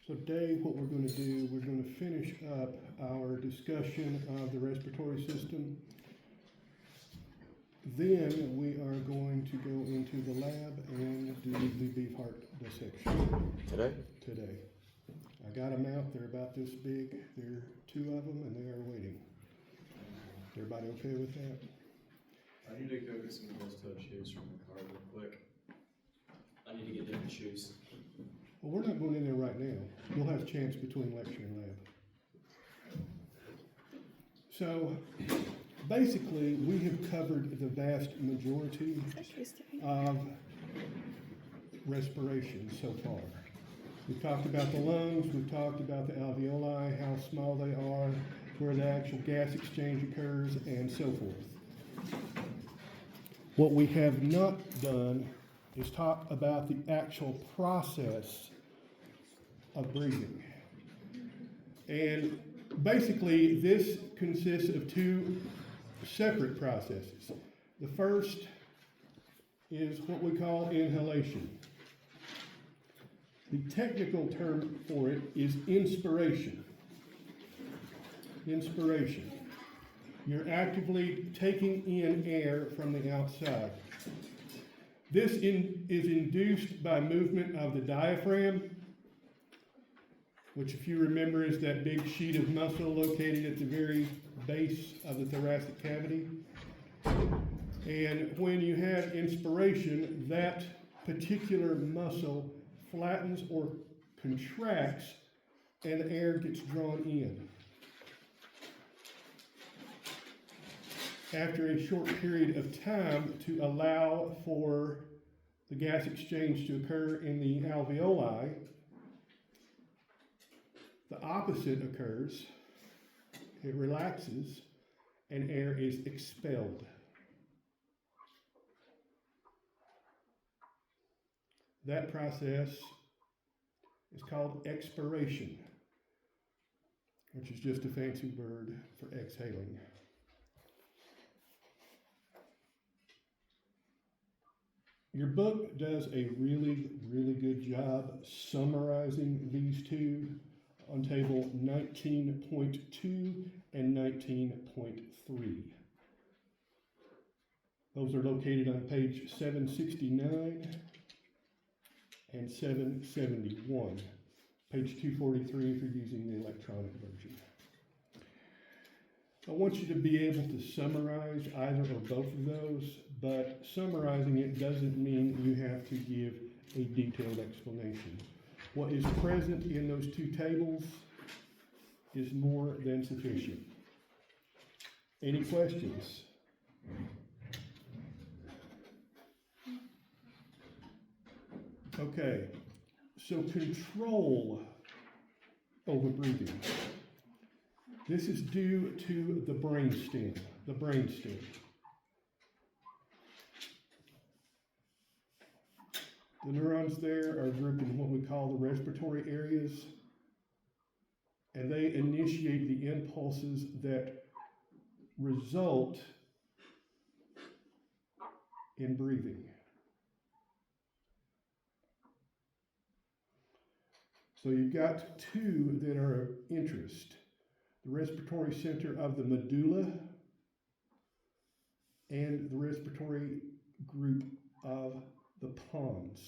So today, what we're going to do, we're going to finish up our discussion of the respiratory system. Then we are going to go into the lab and do the beef heart dissection Today? today. I got them out, they're about this big, there are two of them and they are waiting. Everybody okay with that? I need to go get some closed-toe shoes from the car real quick. I need to get different shoes. Well, we're not going in there right now. You'll have a chance between lecture and lab. So, basically, we have covered the vast majority of respiration so far. We've talked about the lungs, we've talked about the alveoli, how small they are, where the actual gas exchange occurs, and so forth. What we have not done is talk about the actual process of breathing. And basically, this consists of two separate processes. The first is what we call inhalation. The technical term for it is inspiration. Inspiration. You're actively taking in air from the outside. This is induced by movement of the diaphragm, which, if you remember, is that big sheet of muscle located at the very base of the thoracic cavity. And when you have inspiration, that particular muscle flattens or contracts and the air gets drawn in. After a short period of time, to allow for the gas exchange to occur in the alveoli, the opposite occurs. It relaxes and air is expelled. That process is called expiration, which is just a fancy word for exhaling. Your book does a really, really good job summarizing these two on table 19.2 and 19.3. Those are located on page 769 and 771. Page 243 if you're using the electronic version. I want you to be able to summarize either or both of those, but summarizing it doesn't mean you have to give a detailed explanation. What is present in those two tables is more than sufficient. Any questions? Okay, so control over breathing. This is due to the brainstem, The neurons there are grouped in what we call the respiratory areas, and they initiate the impulses that result in breathing. So you've got two that are of interest. The respiratory center of the medulla and the respiratory group of the pons.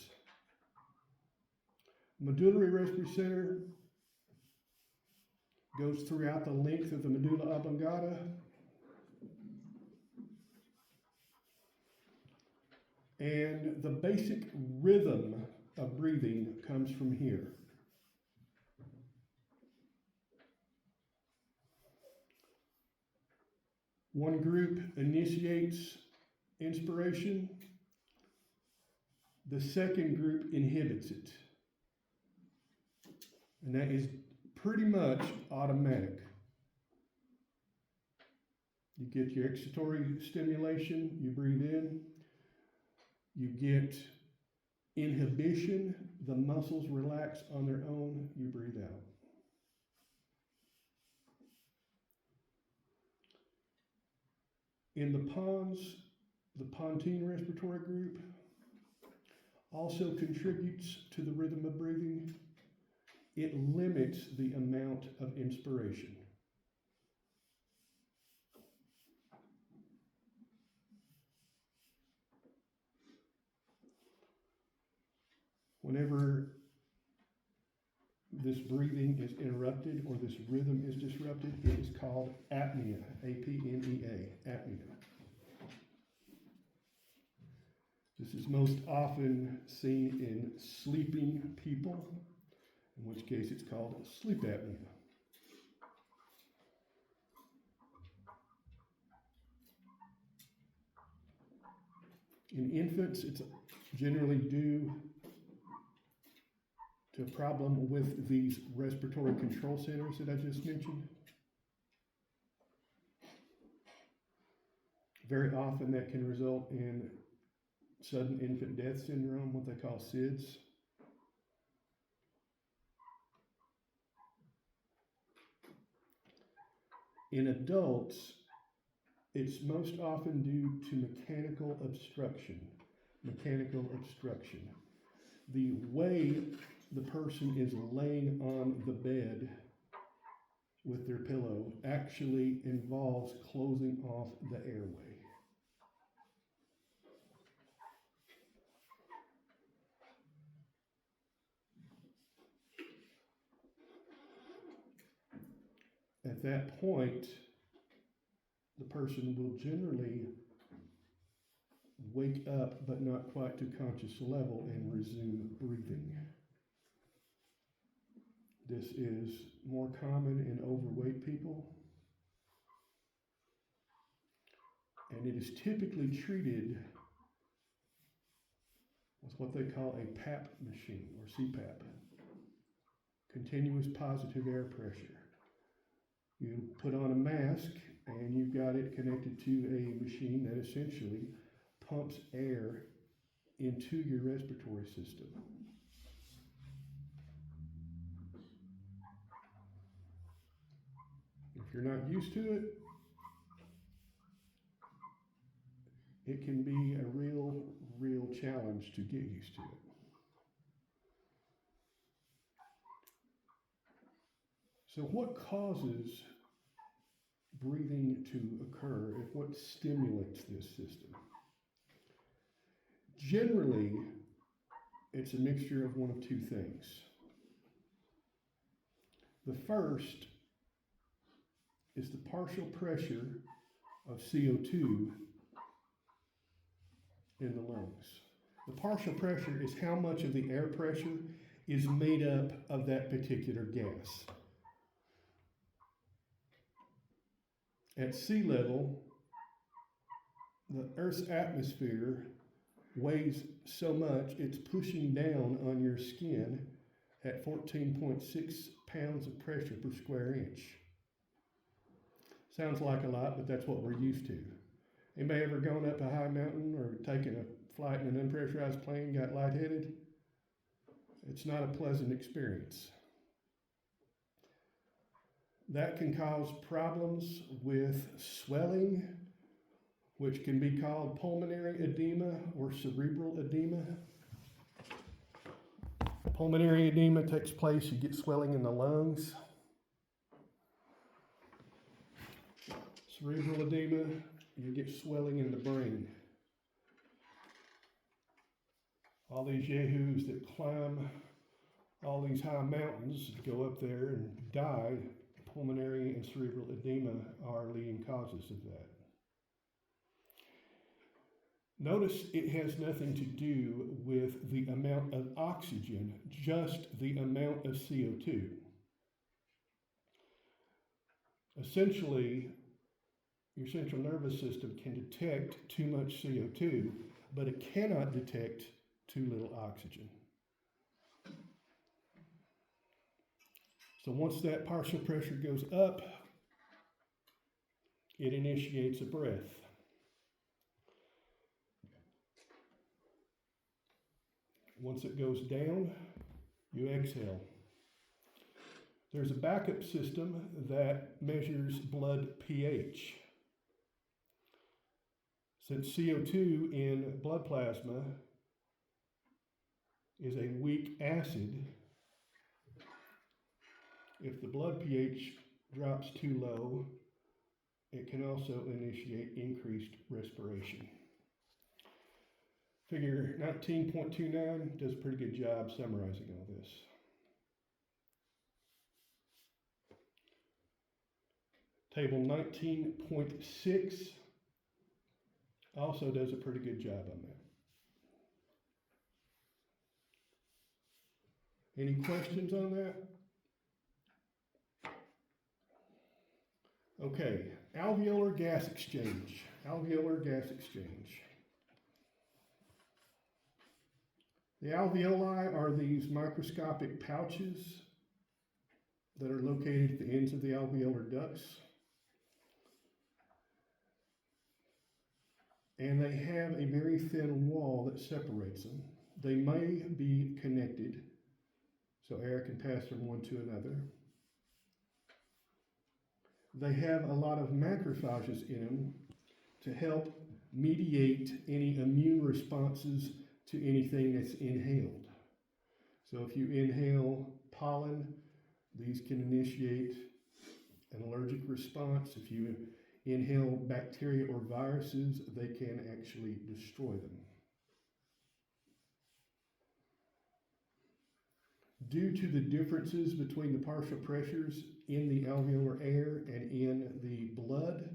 Medullary respiratory center goes throughout the length of the medulla oblongata. And the basic rhythm of breathing comes from here. One group initiates inspiration. The second group inhibits it. And that is pretty much automatic. You get your excitatory stimulation, you breathe in. You get inhibition, the muscles relax on their own, you breathe out. In the pons, the pontine respiratory group also contributes to the rhythm of breathing. it limits the amount of inspiration. Whenever this breathing is interrupted or this rhythm is disrupted, it is called apnea, A-P-N-E-A, apnea. This is most often seen in sleeping people, in which case it's called sleep apnea. In infants, it's generally due to a problem with these respiratory control centers that I just mentioned. Very often that can result in sudden infant death syndrome, what they call SIDS. In adults, it's most often due to mechanical obstruction. Mechanical obstruction. The way the person is laying on the bed with their pillow actually involves closing off the airway. At that point, the person will generally wake up, but not quite to conscious level, and resume breathing. This is more common in overweight people, and it is typically treated with what they call a PAP machine, or CPAP, continuous positive air pressure. You put on a mask, and you've got it connected to a machine that essentially pumps air into your respiratory system. If you're not used to it, it can be a real challenge to get used to it. So what causes breathing to occur, and what stimulates this system? Generally, it's a mixture of one of two things. The first is the partial pressure of CO2 in the lungs. The partial pressure is how much of the air pressure is made up of that particular gas. At sea level, the Earth's atmosphere weighs so much it's pushing down on your skin at 14.6 pounds of pressure per square inch. Sounds like a lot, but that's what we're used to. Anybody ever gone up a high mountain or taken a flight in an unpressurized plane, got lightheaded? It's not a pleasant experience. That can cause problems with swelling, which can be called pulmonary edema or cerebral edema. Pulmonary edema takes place, you get swelling in the lungs. Cerebral edema, you get swelling in the brain. All these yahoos that climb all these high mountains, go up there and die, pulmonary and cerebral edema are leading causes of that. Notice it has nothing to do with the amount of oxygen, just the amount of CO2. Essentially, your central nervous system can detect too much CO2, but it cannot detect too little oxygen. So once that partial pressure goes up, it initiates a breath. Once it goes down, you exhale. There's a backup system that measures blood pH. Since CO2 in blood plasma is a weak acid, If the blood pH drops too low, it can also initiate increased respiration. Figure 19.29 does a pretty good job summarizing all this. Table 19.6 also does a pretty good job on that. Any questions on that? Okay, alveolar gas exchange. Alveolar gas exchange. The alveoli are these microscopic pouches that are located at the ends of the alveolar ducts. And they have a very thin wall that separates them. They may be connected, so air can pass from one to another. They have a lot of macrophages in them to help mediate any immune responses to anything that's inhaled. So if you inhale pollen, these can initiate an allergic response. If you inhale bacteria or viruses, they can actually destroy them. Due to the differences between the partial pressures in the alveolar air and in the blood,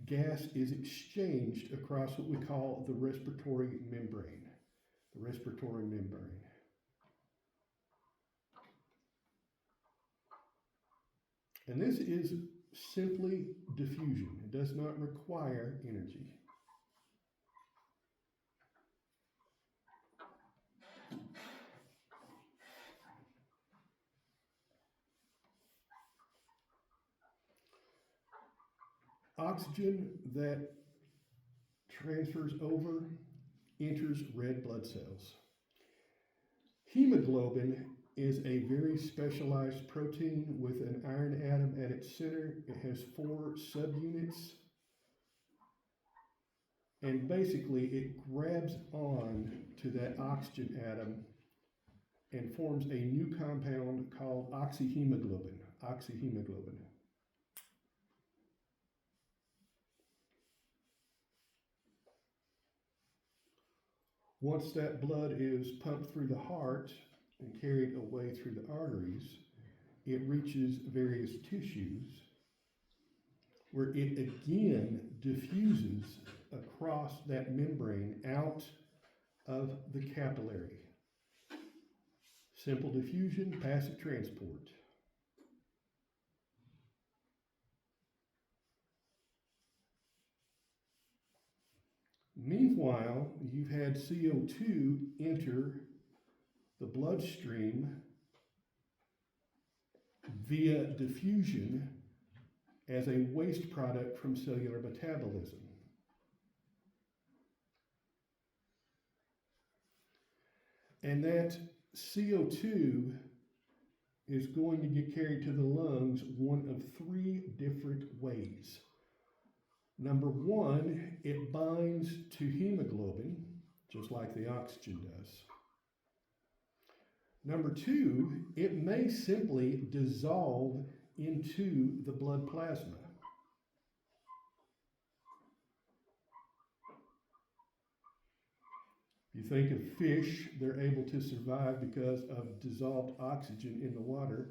gas is exchanged across what we call the respiratory membrane. The respiratory membrane. And this is simply diffusion. It does not require energy. Oxygen that transfers over enters red blood cells. Hemoglobin is a very specialized protein with an iron atom at its center. It has 4 subunits. And basically it grabs on to that oxygen atom and forms a new compound called oxyhemoglobin. Oxyhemoglobin. Once that blood is pumped through the heart and carried away through the arteries, it reaches various tissues where it again diffuses across that membrane out of the capillary. Simple diffusion, passive transport. Meanwhile, you've had CO2 enter the bloodstream via diffusion as a waste product from cellular metabolism. And that CO2 is going to get carried to the lungs one of 3 different ways. Number 1, it binds to hemoglobin, just like the oxygen does. Number 2, it may simply dissolve into the blood plasma. If you think of fish, they're able to survive because of dissolved oxygen in the water.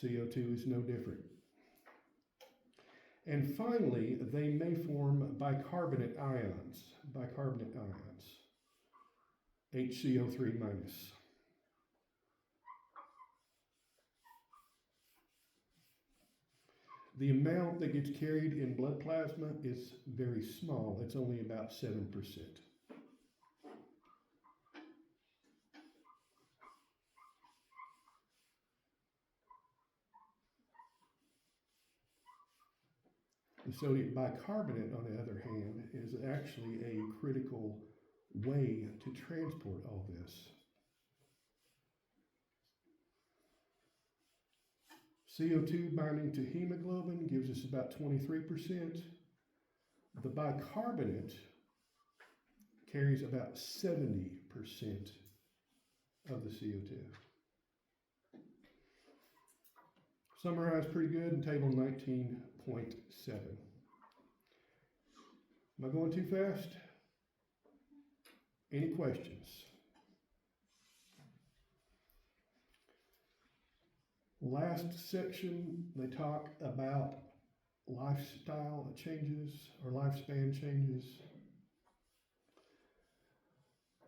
CO2 is no different. And finally, they may form bicarbonate ions. Bicarbonate ions. HCO3 minus. The amount that gets carried in blood plasma is very small. It's only about 7%. The sodium bicarbonate, on the other hand, is actually a critical way to transport all this. CO2 binding to hemoglobin gives us about 23%. The bicarbonate carries about 70% of the CO2. Summarized pretty good in table 19.7. Am I going too fast? Any questions? Last section, they talk about lifestyle changes or lifespan changes.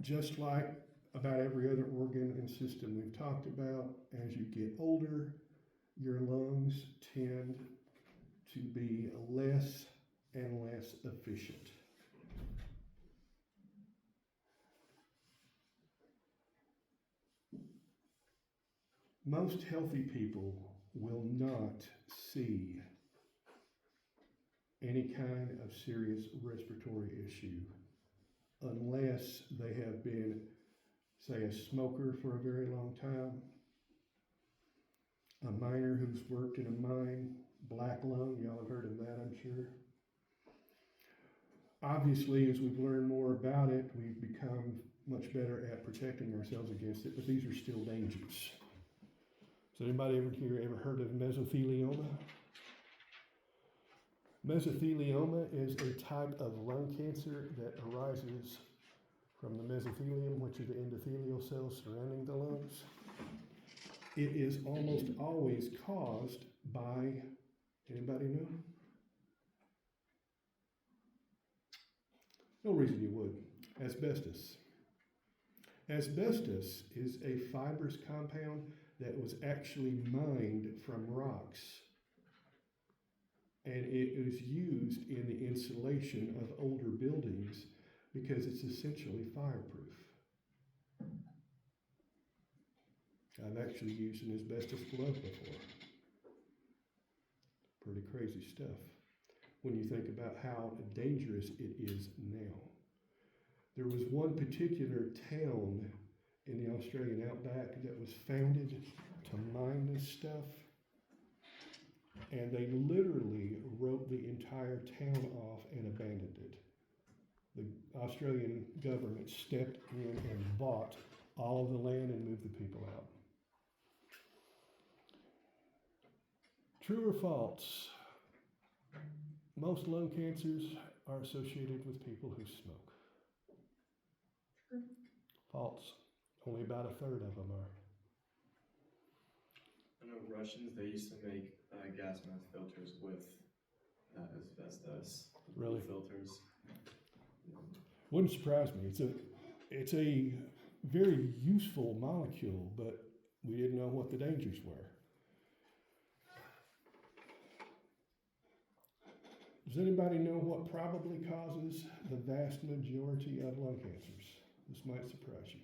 Just like about every other organ and system we've talked about, as you get older, your lungs tend to be less and less efficient. Most healthy people will not see any kind of serious respiratory issue unless they have been, say, a smoker for a very long time, a miner who's worked in a mine, black lung, y'all have heard of that, I'm sure. Obviously, as we've learned more about it, we've become much better at protecting ourselves against it, but these are still dangers. Has anybody ever heard of mesothelioma? Mesothelioma is a type of lung cancer that arises from the mesothelium, which are the endothelial cells surrounding the lungs. It is almost always caused by, anybody know? No reason you would. Asbestos. Asbestos is a fibrous compound that was actually mined from rocks. And it is used in the insulation of older buildings because it's essentially fireproof. I've actually used an asbestos glove before. Pretty crazy stuff when you think about how dangerous it is now. There was one particular town in the Australian outback that was founded to mine this stuff, and they literally wrote the entire town off and abandoned it. The Australian government stepped in and bought all of the land and moved the people out. True or false? Most lung cancers are associated with people who smoke. True. False. Only about a third of them are. I know Russians, they used to make gas mask filters with asbestos. Really? Filters. Wouldn't surprise me. It's a very useful molecule, but we didn't know what the dangers were. Does anybody know what probably causes the vast majority of lung cancers? This might surprise you.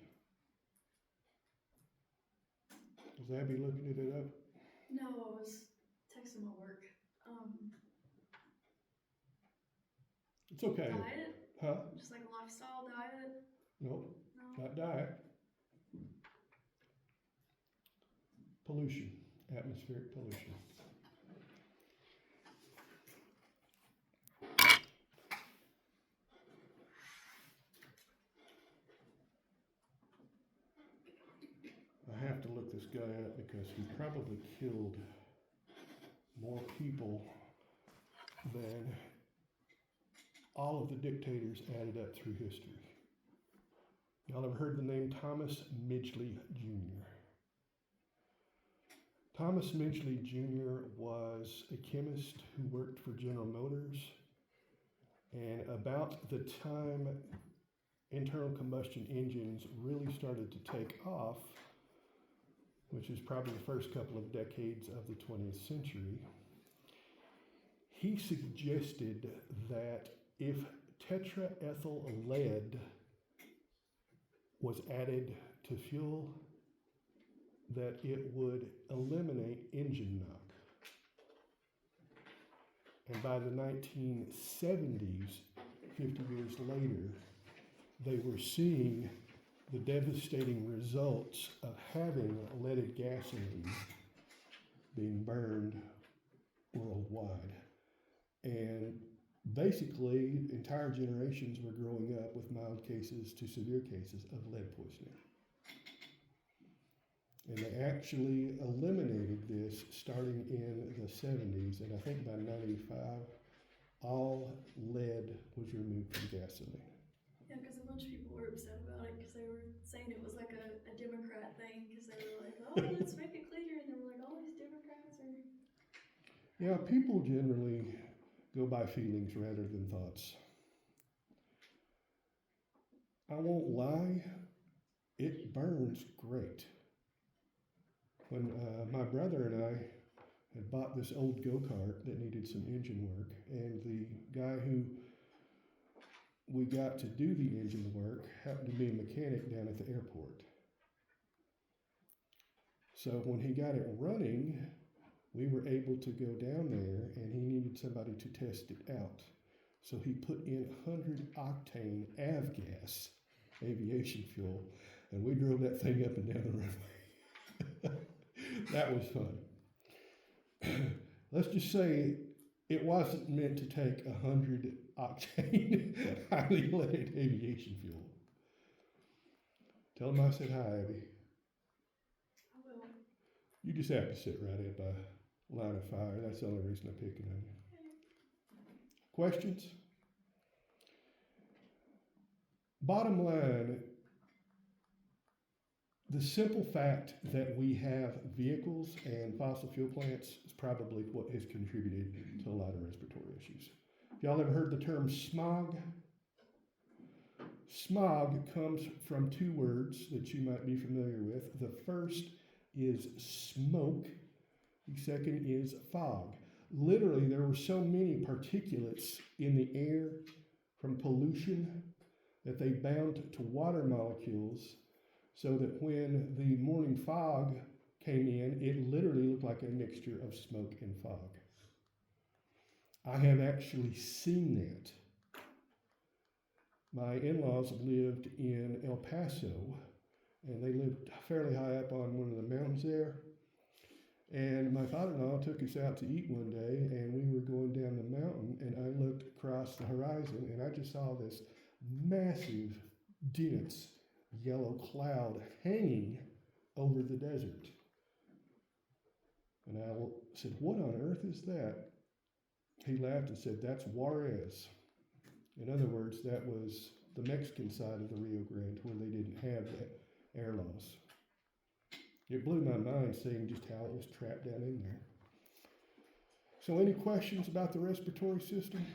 Is Abby looking it up? No, I was texting my work. It's okay. Diet? Huh? Just like a lifestyle diet? Nope, No. not diet. Pollution, atmospheric pollution. I have to look this guy up because he probably killed more people than all of the dictators added up through history. Y'all ever heard the name Thomas Midgley Jr.? Thomas Midgley Jr. was a chemist who worked for General Motors, and about the time internal combustion engines really started to take off, which is probably the first couple of decades of the 20th century, he suggested that if tetraethyl lead was added to fuel, that it would eliminate engine knock. And by the 1970s, 50 years later, they were seeing the devastating results of having leaded gasoline being burned worldwide. And basically, entire generations were growing up with mild cases to severe cases of lead poisoning. And they actually eliminated this starting in the 70s, and I think by 95, all lead was removed from gasoline. Yeah, because a bunch of people were upset about it because they were saying it was like a Democrat thing because they were like, oh, let's make it cleaner. And they were like, all these Democrats are. Yeah, people generally go by feelings rather than thoughts. I won't lie, it burns great. When my brother and I had bought this old go-kart that needed some engine work, and the guy who we got to do the engine work happened to be a mechanic down at the airport. So when he got it running, we were able to go down there, and he needed somebody to test it out. So he put in 100 octane avgas, aviation fuel, and we drove that thing up and down the runway. That was fun. Let's just say it wasn't meant to take 100 octane highly leaded aviation fuel. Tell them I said hi, Abby. I will. You just have to sit right at the line of fire. That's the only reason I'm picking on you. Questions? Bottom line, the simple fact that we have vehicles and fossil fuel plants is probably what has contributed to a lot of respiratory issues. Y'all ever heard the term smog? Smog comes from two words that you might be familiar with. The first is smoke. The second is fog. Literally, there were so many particulates in the air from pollution that they bound to water molecules, so that when the morning fog came in, it literally looked like a mixture of smoke and fog. I have actually seen that. My in-laws lived in El Paso, and they lived fairly high up on one of the mountains there. And my father-in-law took us out to eat one day, and we were going down the mountain, and I looked across the horizon, and I just saw this massive, dense yellow cloud hanging over the desert. And I said, what on earth is that? He laughed and said, that's Juarez. In other words, that was the Mexican side of the Rio Grande where they didn't have that air loss. It blew my mind seeing just how it was trapped down in there. So any questions about the respiratory system?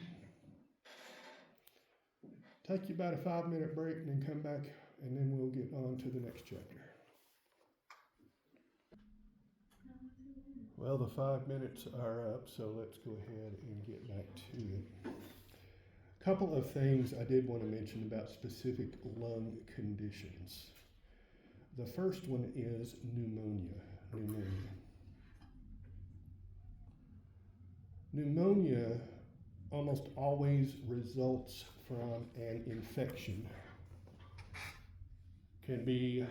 Take you about a 5-minute break and then come back, and then we'll get on to the next chapter. Well, the 5 minutes are up, so let's go ahead and get back to it. A couple of things I did want to mention about specific lung conditions. The first one is pneumonia. Pneumonia almost always results from an infection. Can be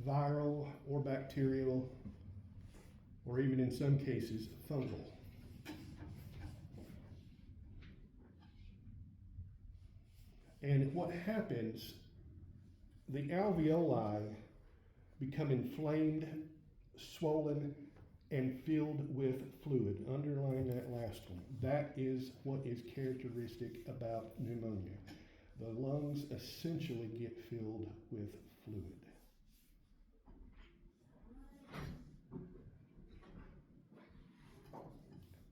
viral or bacterial, or even in some cases fungal. And what happens, the alveoli become inflamed, swollen, and filled with fluid. Underline that last one. That is what is characteristic about pneumonia. The lungs essentially get filled with fluid.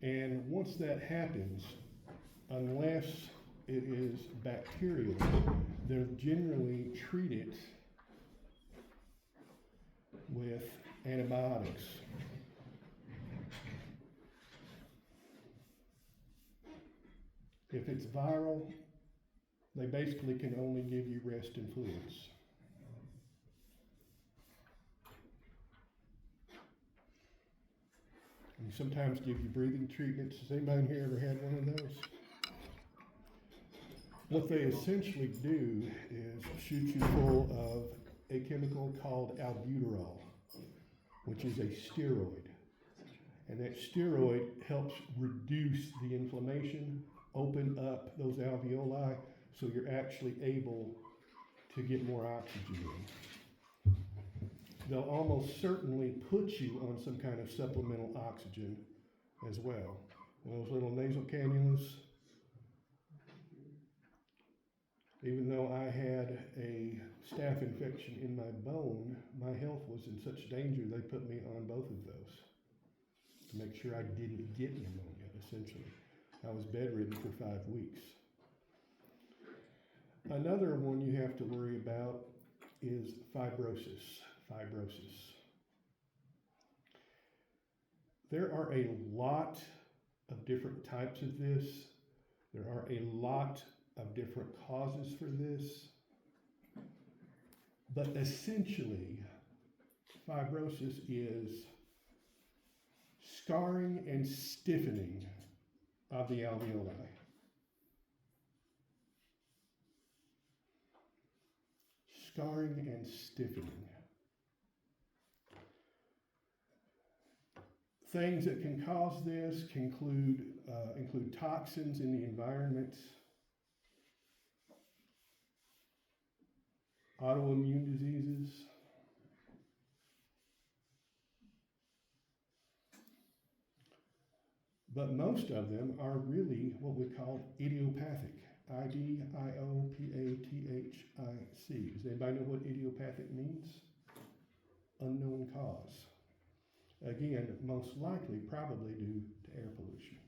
And once that happens, unless it is bacterial, they're generally treated with antibiotics. If it's viral, they basically can only give you rest and fluids. And sometimes give you breathing treatments. Has anybody here ever had one of those? What they essentially do is shoot you full of a chemical called albuterol, which is a steroid. And that steroid helps reduce the inflammation, open up those alveoli, so you're actually able to get more oxygen in. they'll almost certainly put you on some kind of supplemental oxygen as well. And those little nasal cannulas, even though I had a staph infection in my bone, my health was in such danger they put me on both of those to make sure I didn't get pneumonia, essentially. I was bedridden for 5 weeks. Another one you have to worry about is fibrosis. There are a lot of different types of this. There are a lot of different causes for this. But essentially, fibrosis is scarring and stiffening of the alveoli. Scarring and stiffening. Things that can cause this can include toxins in the environment, autoimmune diseases, but most of them are really what we call idiopathic. I-D-I-O-P-A-T-H-I-C. Does anybody know what idiopathic means? Unknown cause. Again, most likely probably due to air pollution.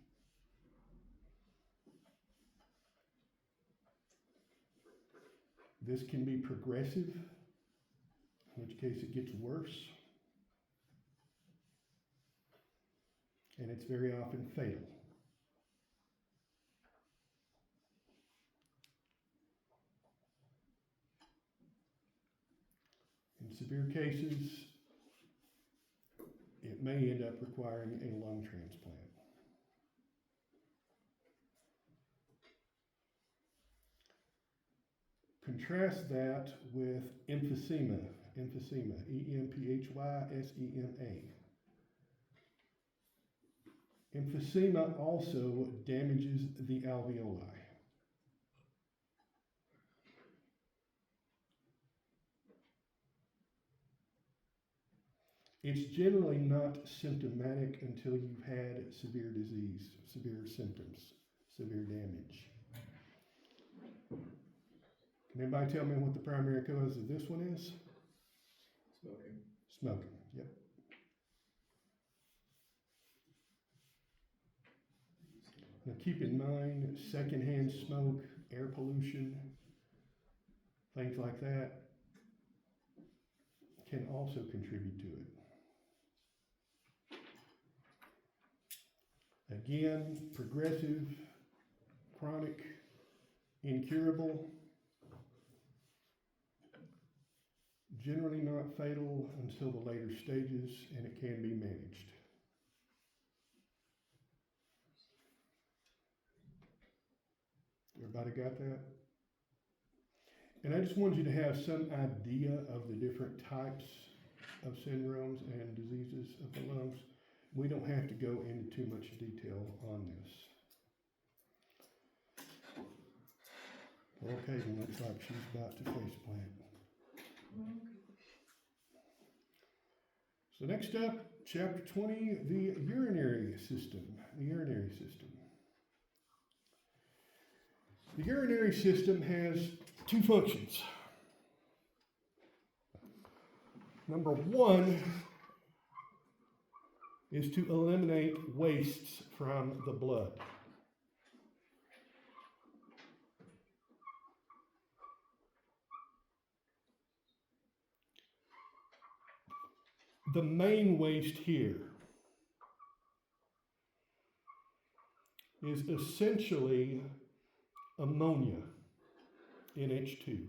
This can be progressive, in which case it gets worse, and it's very often fatal. In severe cases, it may end up requiring a lung transplant. Contrast that with emphysema, E-M-P-H-Y-S-E-M-A. Emphysema also damages the alveoli. It's generally not symptomatic until you've had severe disease, severe symptoms, severe damage. Can anybody tell me what the primary cause of this one is? Smoking. Smoking, yep. Now keep in mind, secondhand smoke, air pollution, things like that can also contribute to it. Again, progressive, chronic, incurable, generally not fatal until the later stages, and it can be managed. Everybody got that? And I just wanted you to have some idea of the different types of syndromes and diseases of the lungs. We don't have to go into too much detail on this. Okay, it looks like she's about to faceplant. So next up, chapter 20, the urinary system. The urinary system. The urinary system has two functions. Number one is to eliminate wastes from the blood. The main waste here is essentially ammonia, NH2.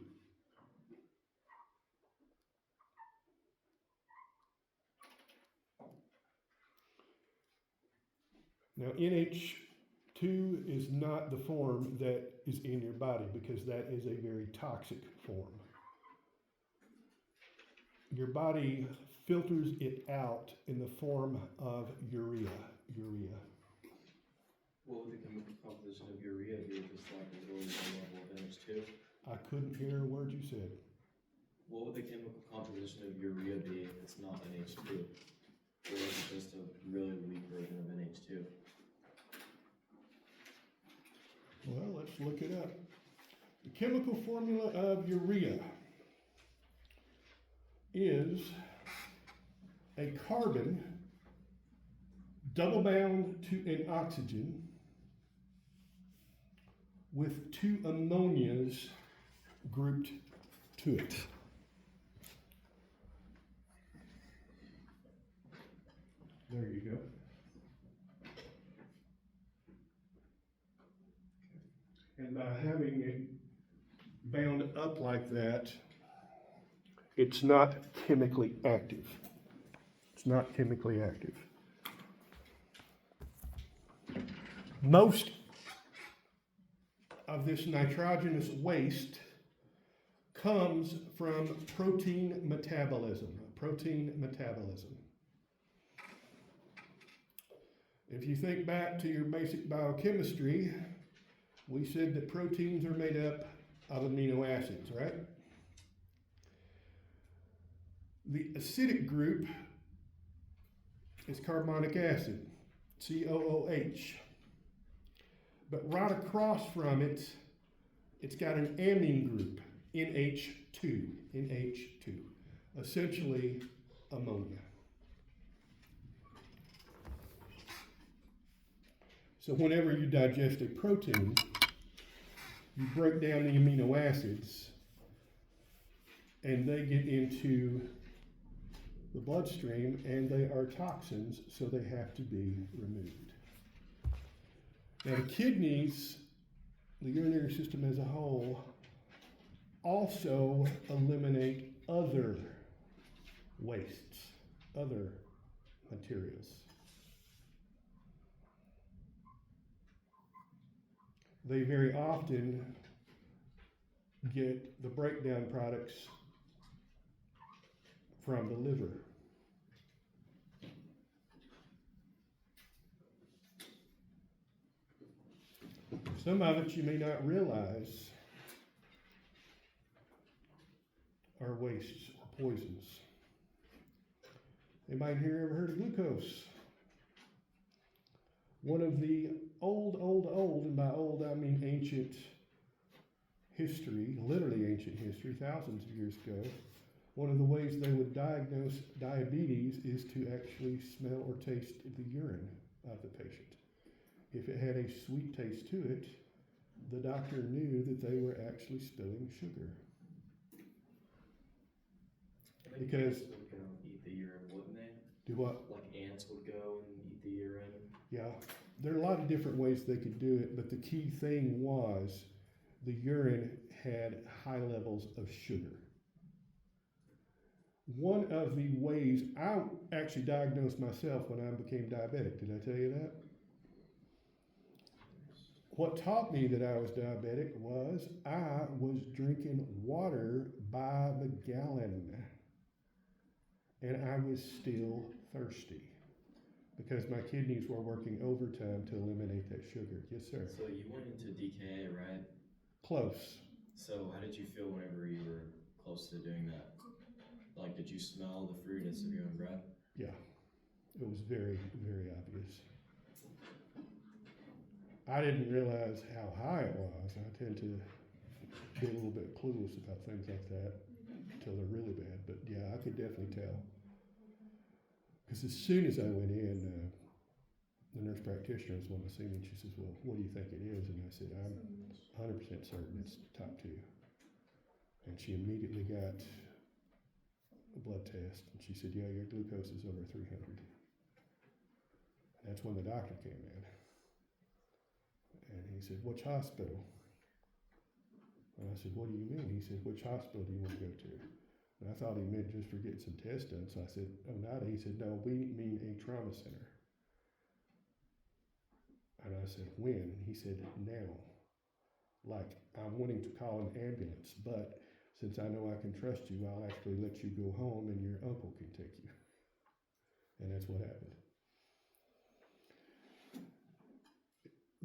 Now, NH2 is not the form that is in your body because that is a very toxic form. Your body filters it out in the form of urea. What would the chemical composition of urea be, just like as well as the level of NH2? I couldn't hear a word you said. What would the chemical composition of urea be if it's not NH2? Or is it just a really weak version of NH2? Well, let's look it up. The chemical formula of urea is a carbon double bound to an oxygen with two ammonias grouped to it. There you go. And by having it bound up like that, it's not chemically active. It's not chemically active. Most of this nitrogenous waste comes from protein metabolism. Protein metabolism. If you think back to your basic biochemistry, we said that proteins are made up of amino acids, right? The acidic group is carbonic acid, COOH. But right across from it, it's got an amine group, NH2, essentially ammonia. So whenever you digest a protein, you break down the amino acids and they get into the bloodstream and they are toxins, so they have to be removed. Now the kidneys, the urinary system as a whole, also eliminate other wastes, other materials. They very often get the breakdown products from the liver. Some of it you may not realize are wastes or poisons. Anybody here ever heard of glucose? One of the old, and by old I mean ancient history, literally ancient history, thousands of years ago, one of the ways they would diagnose diabetes is to actually smell or taste the urine of the patient. If it had a sweet taste to it, the doctor knew that they were actually spilling sugar. I think Because- ants would go and eat the urine, wouldn't they? Do what? Like ants would go and eat the urine. Yeah, there are a lot of different ways they could do it, but the key thing was the urine had high levels of sugar. One of the ways I actually diagnosed myself when I became diabetic, did I tell you that? What taught me that I was diabetic was I was drinking water by the gallon, and I was still thirsty because my kidneys were working overtime to eliminate that sugar. Yes, sir. So you went into DKA, right? Close. So how did you feel whenever you were close to doing that? Like, did you smell the fruitiness of your own breath? Yeah, it was very, very obvious. I didn't realize how high it was. I tend to be a little bit clueless about things like that until they're really bad. But yeah, I could definitely tell. Because as soon as I went in, the nurse practitioner was wanting to see me, and she says, "Well, what do you think it is?" And I said, "I'm 100% certain it's type 2. And she immediately got a blood test, and she said, "Yeah, your glucose is over 300. That's when the doctor came in. And he said, "Which hospital?" And I said, "What do you mean?" He said, "Which hospital do you want to go to?" And I thought he meant just for getting some tests done. So I said, "Oneida." He said, "No, we mean a trauma center." And I said, "When?" He said, "Now. Like, I'm wanting to call an ambulance, but since I know I can trust you, I'll actually let you go home and your uncle can take you." And that's what happened.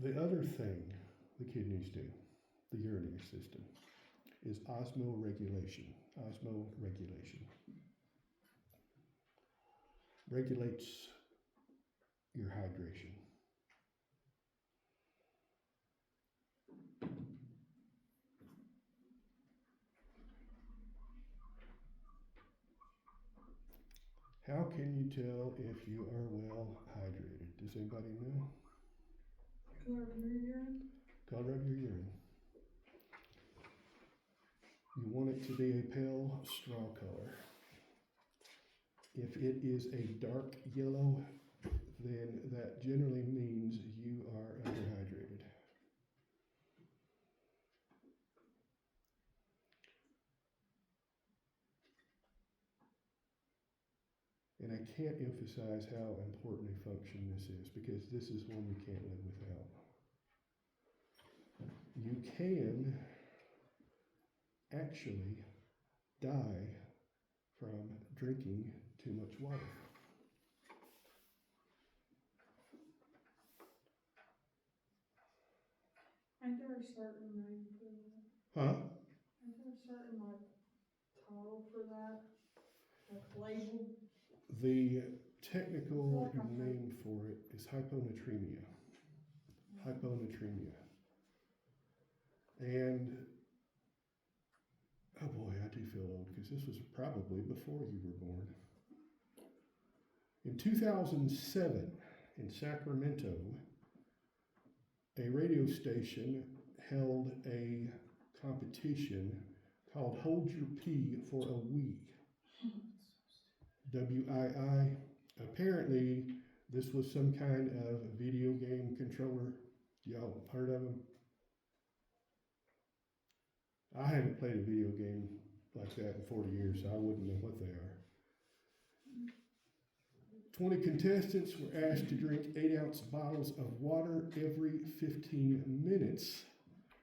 The other thing the kidneys do, the urinary system, is osmoregulation. Osmoregulation regulates your hydration. How can you tell if you are well hydrated? Does anybody know? Color of your urine? Color of your urine. You want it to be a pale straw color. If it is a dark yellow, then that generally means you are underhydrated. And I can't emphasize how important a function this is, because this is one you can't live without. You can actually die from drinking too much water. Ain't there a certain name for that? Huh? Ain't there a certain like title for that? Like label? The technical name for it is hyponatremia. Hyponatremia. And, oh boy, I do feel old, because this was probably before you were born. In 2007, in Sacramento, a radio station held a competition called Hold Your Pee for a Wii. WII. Apparently, this was some kind of video game controller. Y'all heard of them? I haven't played a video game like that in 40 years, so I wouldn't know what they are. 20 contestants were asked to drink 8-ounce bottles of water every 15 minutes,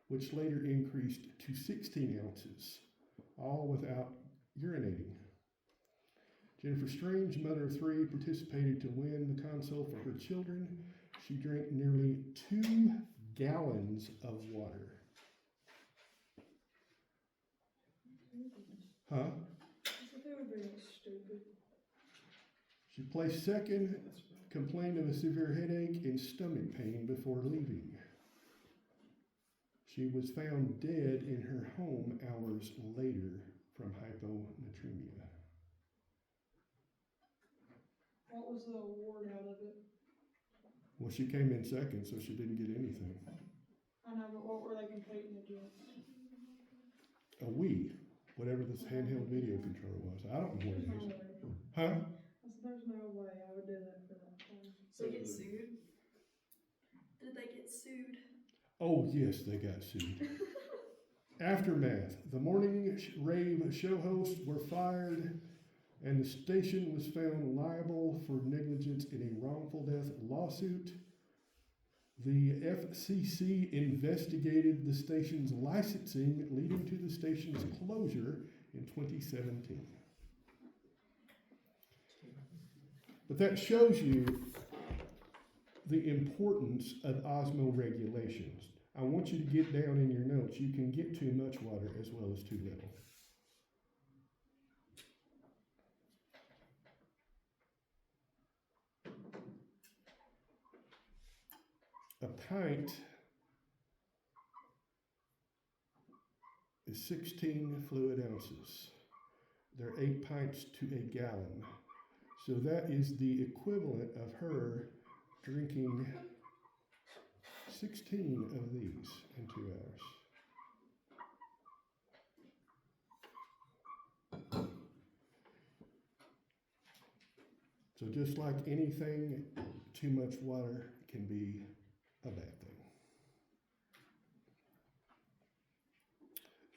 which later increased to 16 ounces, all without urinating. Jennifer Strange, mother of 3, participated to win the console for her children. She drank nearly 2 gallons of water. Huh? They were being stupid. She placed second, complained of a severe headache and stomach pain before leaving. She was found dead in her home hours later from hyponatremia. What was the award out of it? Well, she came in second, so she didn't get anything. I know, but what were they competing against? A Wii, whatever this handheld video controller was. I don't know what There's it no is. way. Huh? I said, there's no way I would do that for that thing. They get sued? Did they get sued? Oh, yes, they got sued. Aftermath. The morning rave show hosts were fired, and the station was found liable for negligence in a wrongful death lawsuit. The FCC investigated the station's licensing, leading to the station's closure in 2017. But that shows you the importance of osmoregulations. I want you to get down in your notes. You can get too much water as well as too little. A pint is 16 fluid ounces. There are 8 pints to a gallon. So that is the equivalent of her drinking 16 of these in 2 hours. So just like anything, too much water can be a bad thing.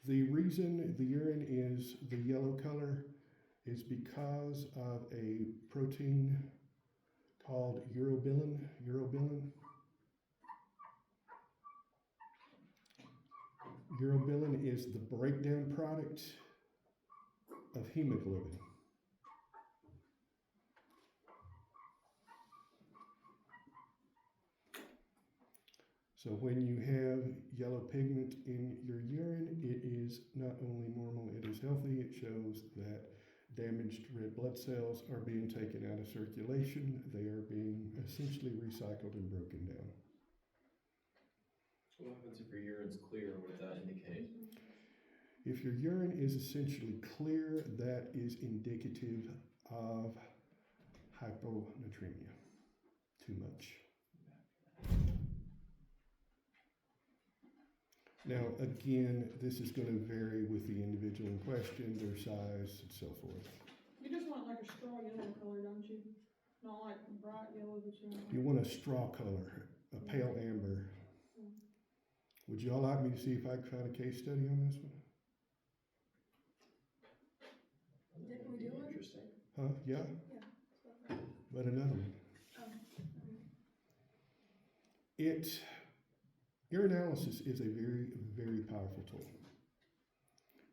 The reason the urine is the yellow color is because of a protein called urobilin. Urobilin is the breakdown product of hemoglobin. So when you have yellow pigment in your urine, it is not only normal, it is healthy. It shows that damaged red blood cells are being taken out of circulation. They are being essentially recycled and broken down. So what happens if your urine's clear? What does that indicate? If your urine is essentially clear, that is indicative of hyponatremia, too much. Now, again, this is going to vary with the individual in question, their size, and so forth. You just want like a straw yellow color, don't you? Not like bright yellow, but you want. You want a straw color, a pale amber. Would y'all like me to see if I can find a case study on this one? Didn't we do one? Interesting. Huh? Yeah, Yeah. but another one. Urinalysis is a very, very powerful tool.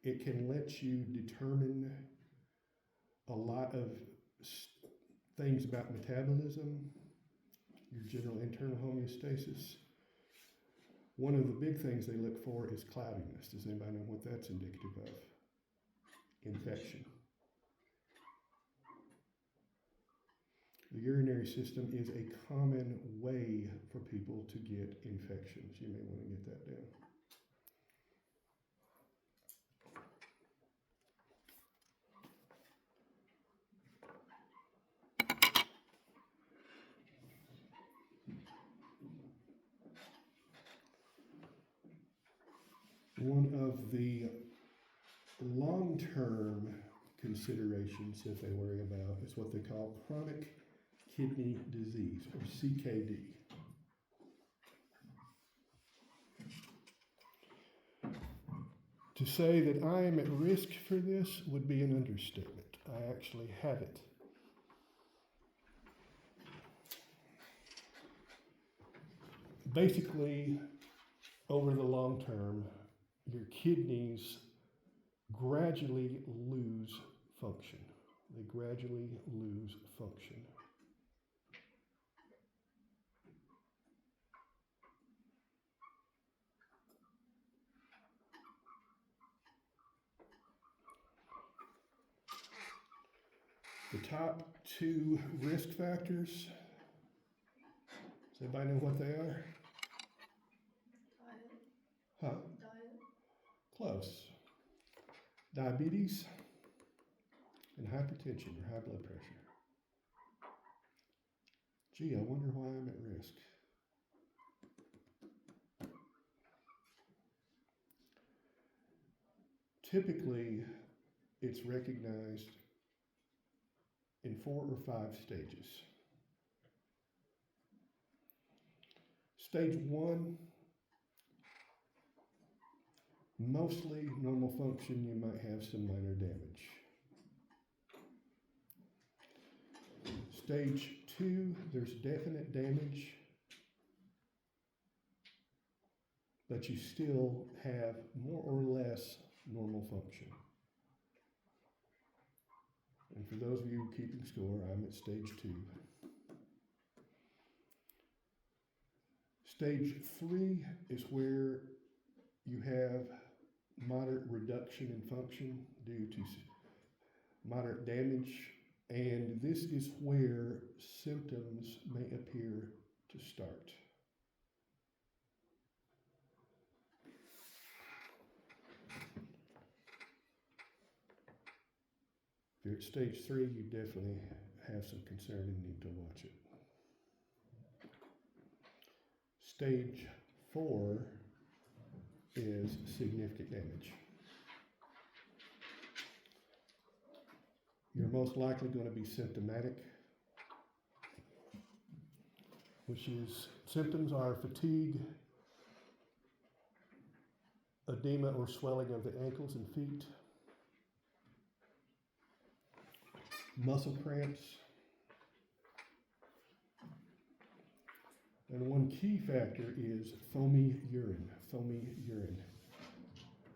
It can let you determine a lot of things about metabolism, your general internal homeostasis. One of the big things they look for is cloudiness. Does anybody know what that's indicative of? Infection. The urinary system is a common way for people to get infections. You may want to get that down. One of the long-term considerations that they worry about is what they call chronic kidney disease, or CKD. To say that I am at risk for this would be an understatement. I actually have it. Basically, over the long term, your kidneys gradually lose function. They gradually lose function. The top two risk factors, does anybody know what they are? Diet. Huh? Diet. Close. Diabetes and hypertension, or high blood pressure. Gee, I wonder why I'm at risk. Typically, it's recognized in 4 or 5 stages. Stage 1, mostly normal function, you might have some minor damage. Stage 2, there's definite damage, but you still have more or less normal function. And for those of you keeping score, I'm at stage 2. Stage 3 is where you have moderate reduction in function due to moderate damage, and this is where symptoms may appear to start. If you're at stage 3, you definitely have some concern and need to watch it. Stage 4 is significant damage. You're most likely going to be symptomatic, which is symptoms are fatigue, edema or swelling of the ankles and feet, muscle cramps, and one key factor is foamy urine. Foamy urine.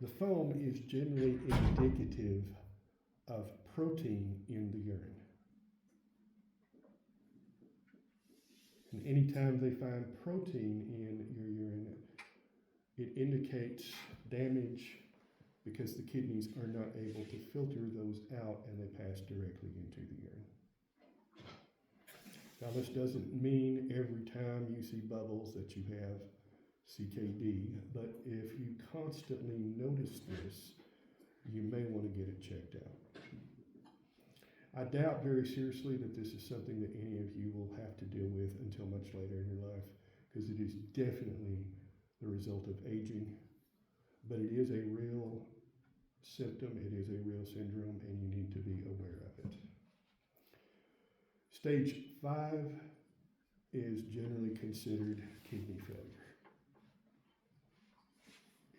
The foam is generally indicative of protein in the urine. And anytime they find protein in your urine, it indicates damage because the kidneys are not able to filter those out and they pass directly into the urine. Now, this doesn't mean every time you see bubbles that you have CKD, but if you constantly notice this, you may want to get it checked out. I doubt very seriously that this is something that any of you will have to deal with until much later in your life, because it is definitely the result of aging, but it is a real symptom, it is a real syndrome, and you need to be aware of it. Stage 5 is generally considered kidney failure.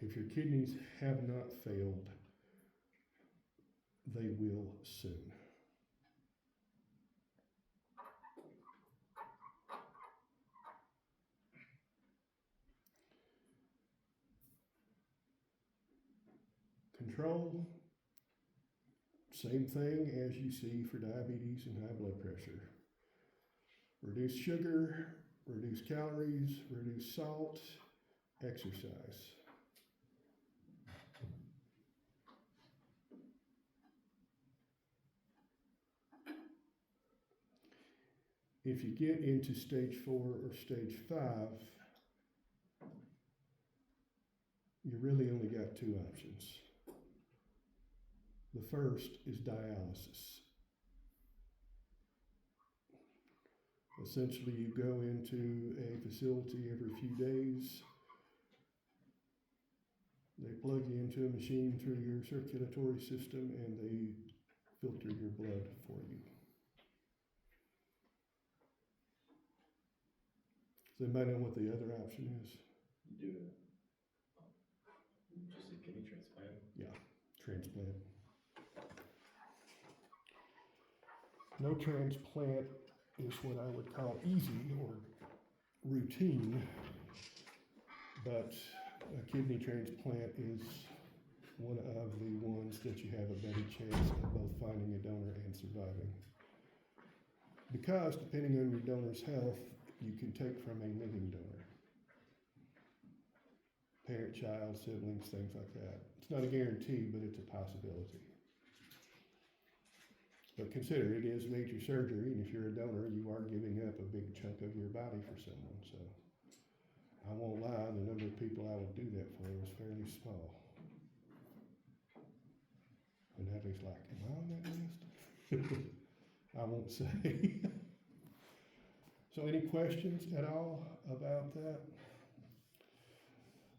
If your kidneys have not failed, they will soon. Control, same thing as you see for diabetes and high blood pressure. Reduce sugar, reduce calories, reduce salt, exercise. If you get into stage 4 or stage 5, you really only got 2 options. The first is dialysis. Essentially, you go into a facility every few days. They plug you into a machine through your circulatory system and they filter your blood for you. Does anybody know what the other option is? Do just a kidney transplant. Transplant. No transplant is what I would call easy or routine, but a kidney transplant is one of the ones that you have a better chance of both finding a donor and surviving. Because depending on your donor's health, you can take from a living donor. Parent, child, siblings, things like that. It's not a guarantee, but it's a possibility. But consider, it is major surgery, and if you're a donor, you are giving up a big chunk of your body for someone. So I won't lie, the number of people I would do that for is fairly small. And Natalie's like, am I on that list? I won't say. So any questions at all about that?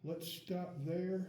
Let's stop there.